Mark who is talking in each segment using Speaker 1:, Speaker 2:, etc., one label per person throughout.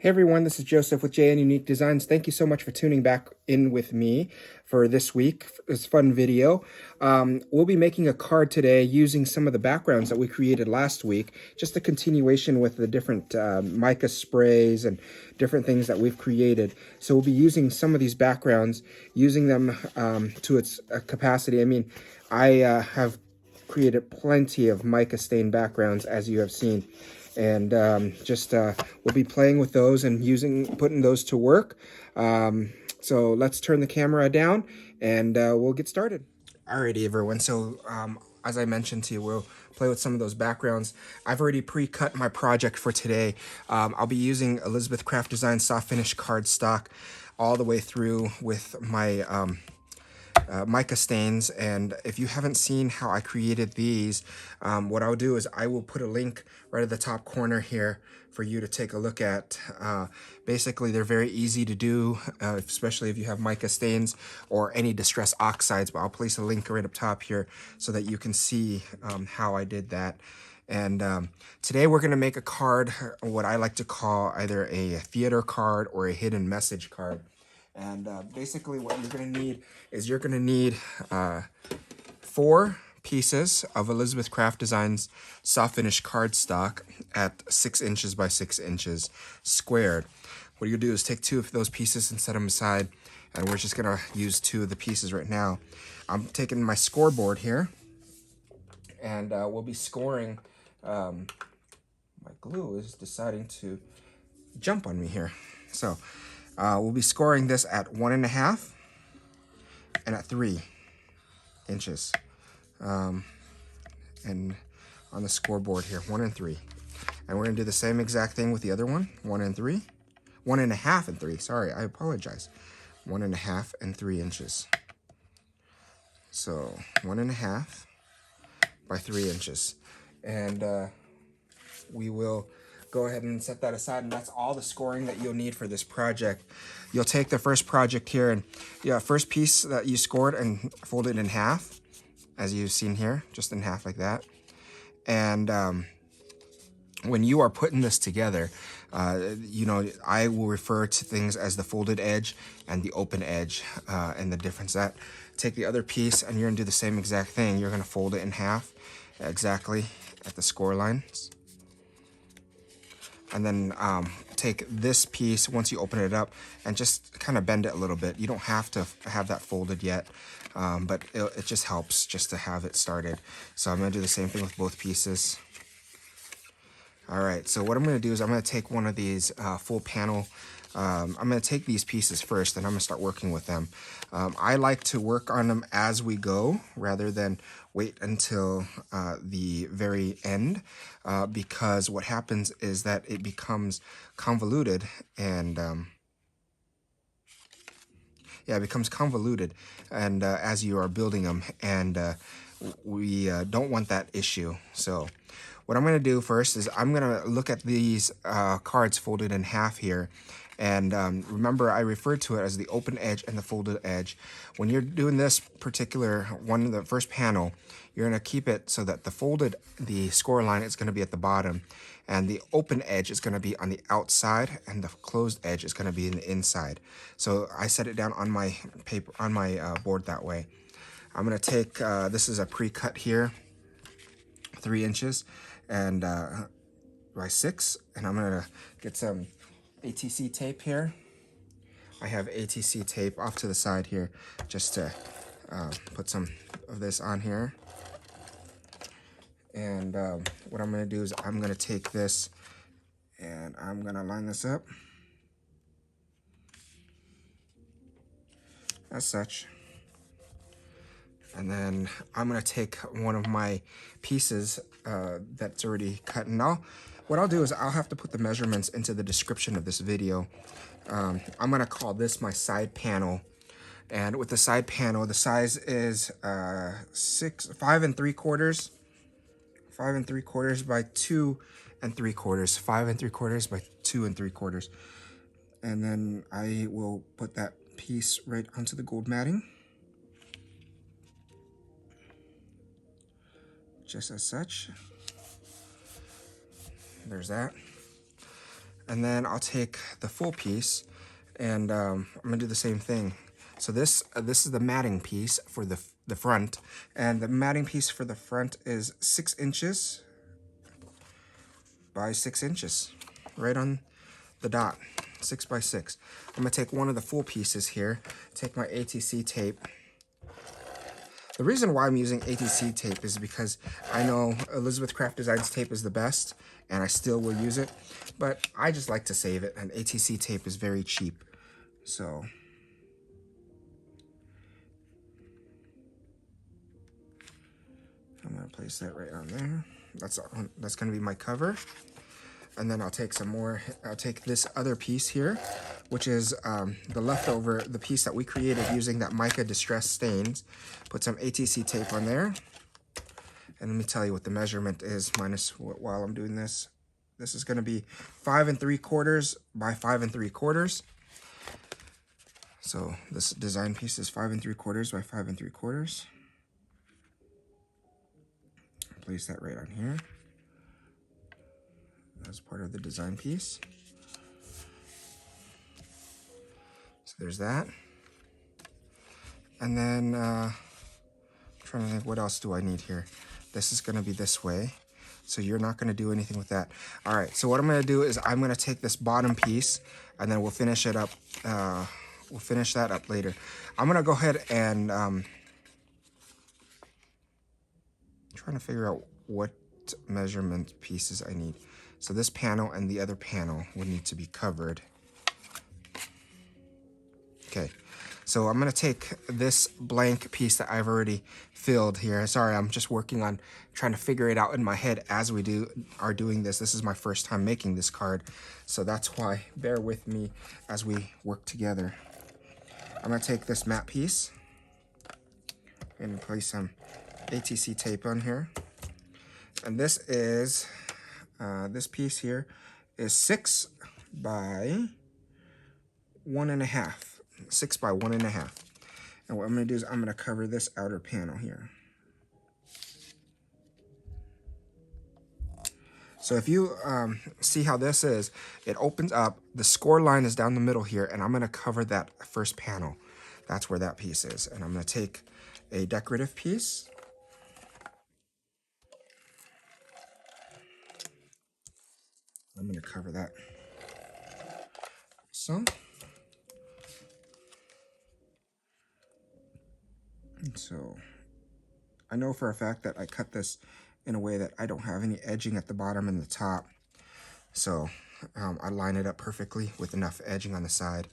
Speaker 1: Hey everyone, this is Joseph with JN Unique Designs. Thank you so much for tuning back in with me for this week, this fun video. We'll be making a card today using some of the backgrounds that we created last week, just a continuation with the different mica sprays and different things that we've created. So we'll be using some of these backgrounds, using them to its capacity. I mean, I have created plenty of mica stained backgrounds, as you have seen. And we'll be playing with those and putting those to work. So let's turn the camera down and we'll get started. Alrighty, everyone. So as I mentioned to you, we'll play with some of those backgrounds. I've already pre-cut my project for today. I'll be using Elizabeth Craft Design soft finish cardstock all the way through with my mica stains. And if you haven't seen how I created these, what I'll do is I will put a link right at the top corner here for you to take a look at. Basically, they're very easy to do, especially if you have mica stains or any distress oxides, but I'll place a link right up top here so that you can see how I did that. And today we're going to make a card, what I like to call either a theater card or a hidden message card. And basically what you're going to need is you're going to need 4 pieces of Elizabeth Craft Designs soft finish cardstock at 6 inches by 6 inches squared. What you do is take 2 of those pieces and set them aside, and we're just going to use 2 of the pieces right now. I'm taking my scoreboard here, and we'll be scoring. My glue is deciding to jump on me here. So we'll be scoring this at 1.5 and at 3 inches. And on the scoreboard here, 1 and 3. And we're gonna do the same exact thing with the other one, 1 and 3. 1.5 and 3, sorry, I apologize. 1.5 and 3 inches. So 1.5 by 3 inches. And we will go ahead and set that aside, and that's all the scoring that you'll need for this project. You'll take the first project here, and first piece that you scored and fold it in half, as you've seen here, just in half like that. And when you are putting this together, I will refer to things as the folded edge and the open edge, and the difference that take the other piece and you're gonna do the same exact thing. You're gonna fold it in half exactly at the score lines. And then take this piece once you open it up and just kind of bend it a little bit. You don't have to have that folded yet, but it just helps just to have it started. So I'm going to do the same thing with both pieces. All right, so what I'm going to do is I'm going to take one of these full panel. I'm going to take these pieces first, and I'm going to start working with them. I like to work on them as we go rather than wait until the very end, because what happens is that it becomes convoluted, and it becomes convoluted, and as you are building them, and we don't want that issue. So what I'm going to do first is I'm going to look at these cards folded in half here. And remember, I referred to it as the open edge and the folded edge. When you're doing this particular one, the first panel, you're going to keep it so that the score line is going to be at the bottom, and the open edge is going to be on the outside, and the closed edge is going to be in the inside. So I set it down on my paper, on my board that way. I'm going to take, this is a pre-cut here, 3 inches and by 6, and I'm going to get some ATC tape here. I have ATC tape off to the side here just to put some of this on here. And what I'm going to do is I'm going to take this and I'm going to line this up as such. And then I'm going to take one of my pieces that's already cut. And what I'll do is I'll have to put the measurements into the description of this video. I'm going to call this my side panel. And with the side panel, the size is 5 3/4. 5 3/4 by 2 3/4. 5 3/4 by 2 3/4. And then I will put that piece right onto the gold matting, just as such. There's that. And then I'll take the full piece, and I'm gonna do the same thing. So this is the matting piece for the front, and the matting piece for the front is 6 inches by 6 inches, right on the dot, 6 by 6. I'm gonna take one of the full pieces here, take my ATC tape. The reason why I'm using ATC tape is because I know Elizabeth Craft Designs tape is the best, and I still will use it, but I just like to save it, and ATC tape is very cheap. So I'm gonna place that right on there. That's gonna be my cover. And then I'll take some more, I'll take this other piece here, which is the leftover, the piece that we created using that Mica Distress Stains. Put some ATC tape on there. And let me tell you what the measurement is minus while I'm doing this. This is gonna be 5 3/4 by 5 3/4. So this design piece is 5 3/4 by 5 3/4. Place that right on here as part of the design piece. So there's that. And then I'm trying to think, what else do I need here? This is gonna be this way, so you're not gonna do anything with that. All right, so what I'm gonna do is I'm gonna take this bottom piece, and then we'll finish it up. We'll finish that up later. I'm gonna go ahead and trying to figure out what measurement pieces I need. So this panel and the other panel would need to be covered. Okay, so I'm gonna take this blank piece that I've already filled here. Sorry, I'm just working on trying to figure it out in my head as we are doing this. This is my first time making this card, so that's why bear with me as we work together. I'm gonna take this matte piece and place some ATC tape on here. And this is, this piece here is 6 by 1 1/2. 6 by 1 1/2. And what I'm gonna do is I'm gonna cover this outer panel here. So if you see how this is, it opens up, the score line is down the middle here, and I'm gonna cover that first panel. That's where that piece is. And I'm gonna take a decorative piece. I'm gonna cover that. So I know for a fact that I cut this in a way that I don't have any edging at the bottom and the top. So I line it up perfectly with enough edging on the side.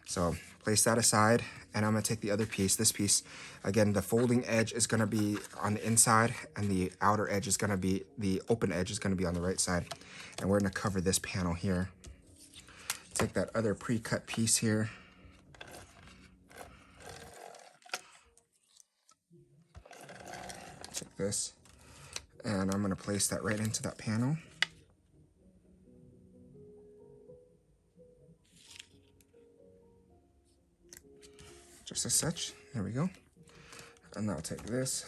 Speaker 1: So place that aside, and I'm gonna take the other piece. This piece, again, the folding edge is gonna be on the inside, and the outer edge is gonna be, the open edge is gonna be on the right side. And we're gonna cover this panel here. Take that other pre-cut piece here. Take this, and I'm gonna place that right into that panel. Just as such, there we go. And now I'll take this.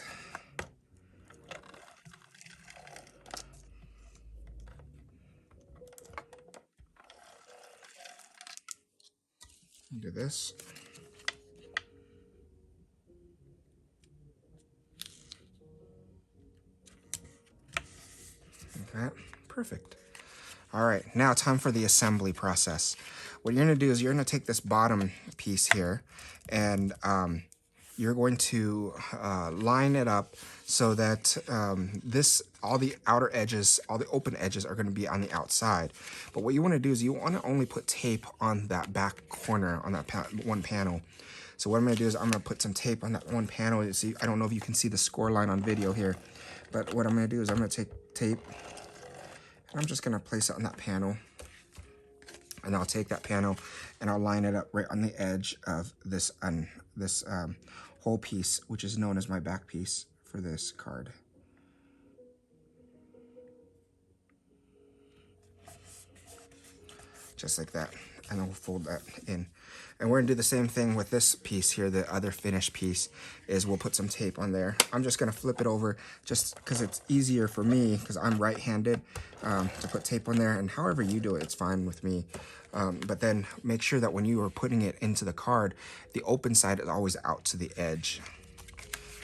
Speaker 1: Do this. Okay, perfect. All right, now time for the assembly process. What you're gonna do is you're gonna take this bottom piece here, and you're going to line it up so that all the outer edges, all the open edges are gonna be on the outside. But what you wanna do is you wanna only put tape on that back corner, on that one panel. So what I'm gonna do is I'm gonna put some tape on that one panel. You see, I don't know if you can see the score line on video here, but what I'm gonna do is I'm gonna take tape, and I'm just gonna place it on that panel. And I'll take that panel and I'll line it up right on the edge of this whole piece, which is known as my back piece for this card. Just like that. and then we'll fold that in. And we're gonna do the same thing with this piece here, the other finished piece, is we'll put some tape on there. I'm just gonna flip it over just because it's easier for me, because I'm right-handed, to put tape on there, and however you do it, it's fine with me. But then make sure that when you are putting it into the card, the open side is always out to the edge.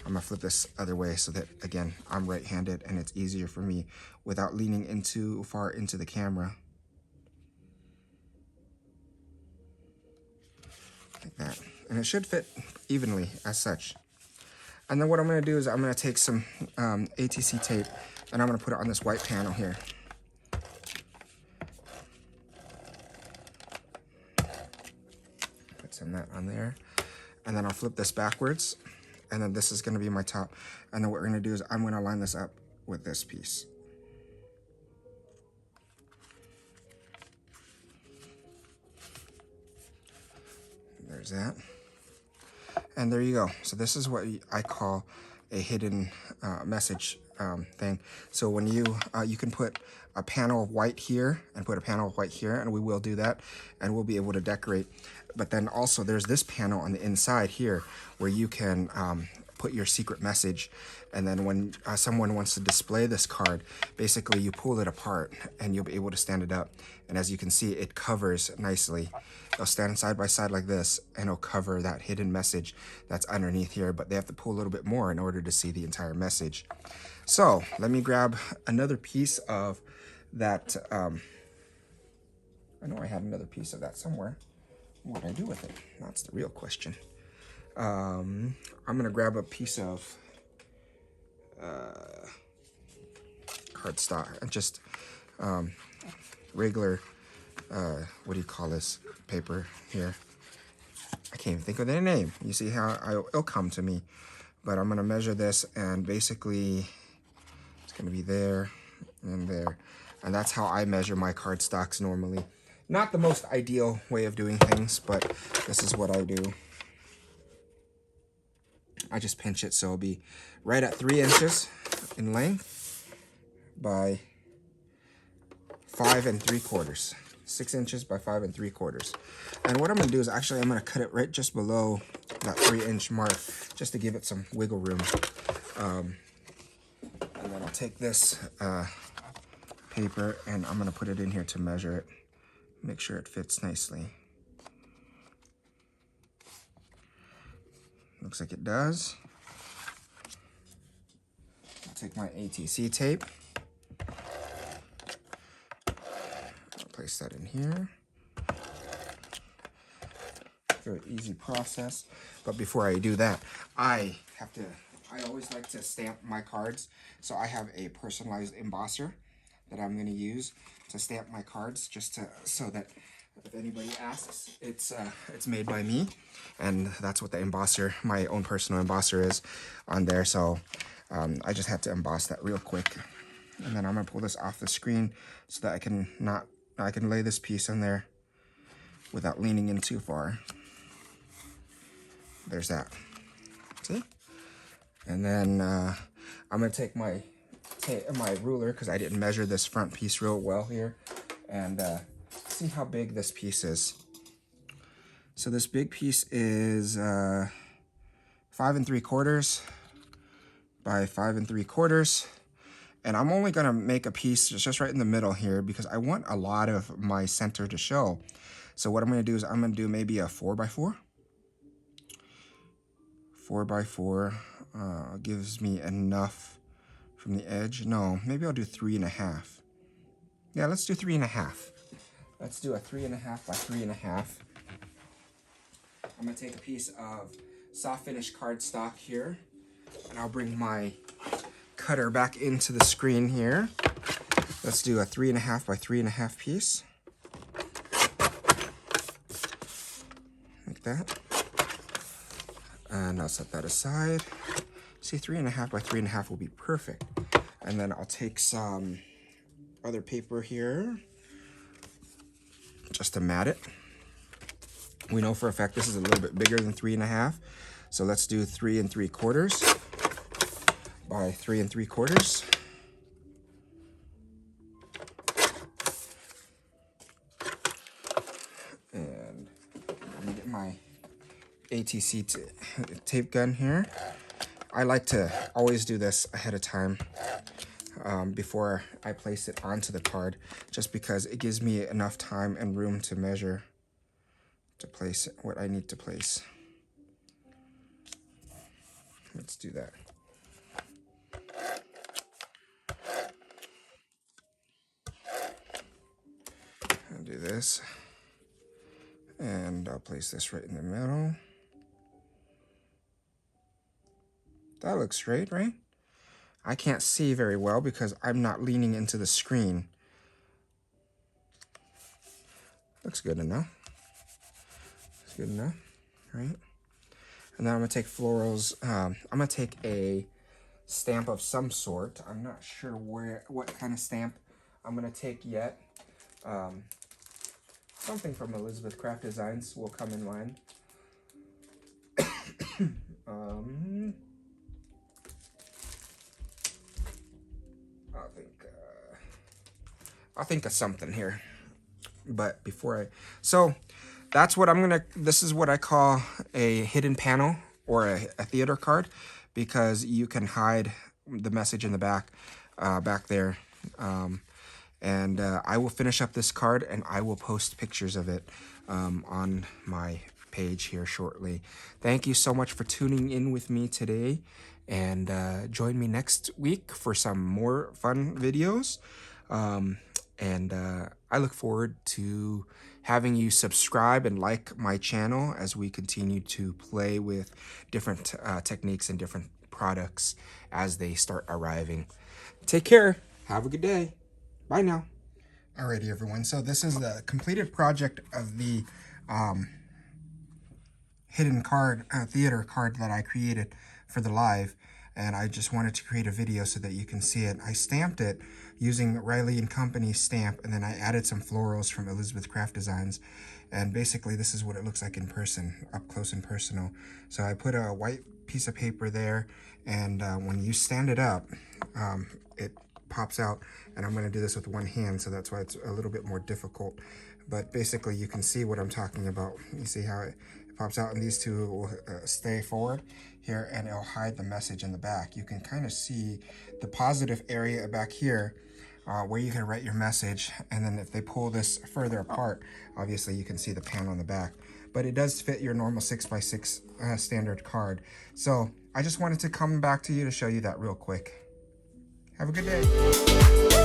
Speaker 1: I'm gonna flip this other way so that, again, I'm right-handed and it's easier for me without leaning in too far into the camera. Like that. And it should fit evenly as such. And then what I'm gonna do is I'm gonna take some ATC tape and I'm gonna put it on this white panel here. Put some of that on there. And then I'll flip this backwards. And then this is gonna be my top. And then what we're gonna do is I'm gonna line this up with this piece. There's that. And there you go. So this is what I call a hidden message thing. So when you can put a panel of white here and put a panel of white here, and we will do that, and we'll be able to decorate. But then also there's this panel on the inside here where you can put your secret message. And then when someone wants to display this card, basically you pull it apart and you'll be able to stand it up. And as you can see, it covers nicely. They'll stand side by side like this and it'll cover that hidden message that's underneath here, but they have to pull a little bit more in order to see the entire message. So let me grab another piece of that. I know I had another piece of that somewhere. What do I do with it? That's the real question. I'm gonna grab a piece of cardstock and just regular what do you call this paper here? I can't even think of their name. You see how it'll come to me. But I'm gonna measure this, and basically it's gonna be there and there. And that's how I measure my cardstocks normally. Not the most ideal way of doing things, but this is what I do. I just pinch it so it'll be right at 3 inches in length by 5 3/4. 6 inches by 5 3/4. And what I'm gonna do is actually I'm gonna cut it right just below that 3-inch mark just to give it some wiggle room. And then I'll take this paper and I'm gonna put it in here to measure it. Make sure it fits nicely. Looks like it does. I'll take my ATC tape. I'll place that in here. Very easy process. But before I do that, I always like to stamp my cards. So I have a personalized embosser that I'm going to use to stamp my cards, just so that if anybody asks, it's made by me. And that's what the embosser, my own personal embosser, is on there. So I just had to emboss that real quick. And then I'm gonna pull this off the screen so that I can lay this piece in there without leaning in too far. There's that. See? And then I'm gonna take my ruler, because I didn't measure this front piece real well here, and see how big this piece is. So this big piece is 5 3/4 by 5 3/4. And I'm only gonna make a piece just right in the middle here because I want a lot of my center to show. So what I'm gonna do is I'm gonna do maybe a 4 by 4. 4 by 4 gives me enough from the edge. No, maybe I'll do 3 1/2. Yeah, let's do 3 1/2. Let's do a 3 1/2 by 3 1/2. I'm gonna take a piece of soft finish cardstock here, and I'll bring my cutter back into the screen here. Let's do a 3 1/2 by 3 1/2 piece. Like that. And I'll set that aside. See, 3 1/2 by 3 1/2 will be perfect. And then I'll take some other paper here just to mat it. We know for a fact this is a little bit bigger than 3 1/2. So let's do 3 3/4 by 3 3/4. ATC tape gun here. I like to always do this ahead of time before I place it onto the card, just because it gives me enough time and room to measure, to place what I need to place. Let's do that. I'll do this, and I'll place this right in the middle. That looks straight, right? I can't see very well because I'm not leaning into the screen. Looks good enough. It's good enough, right? And then I'm gonna take Florals. I'm gonna take a stamp of some sort. I'm not sure what kind of stamp I'm gonna take yet. Something from Elizabeth Craft Designs will come in line. I'll think of something here. But before so that's what I'm gonna, this is what I call a hidden panel or a theater card, because you can hide the message in the back there. I will finish up this card and I will post pictures of it on my page here shortly. Thank you so much for tuning in with me today, and join me next week for some more fun videos. I look forward to having you subscribe and like my channel as we continue to play with different techniques and different products as they start arriving. Take care. Have a good day. Bye now. Alrighty, everyone. So this is the completed project of the hidden card, theater card that I created for the live. And I just wanted to create a video so that you can see it. I stamped it using Riley & Company stamp, and then I added some florals from Elizabeth Craft Designs. And basically this is what it looks like in person, up close and personal. So I put a white piece of paper there, and when you stand it up, it pops out. And I'm gonna do this with one hand, so that's why it's a little bit more difficult. But basically you can see what I'm talking about. You see how it pops out, and these two will stay forward here, and it'll hide the message in the back. You can kind of see the positive area back here where you can write your message, and then if they pull this further apart, obviously you can see the panel on the back. But it does fit your normal 6x6 standard card. So I just wanted to come back to you to show you that real quick. Have a good day.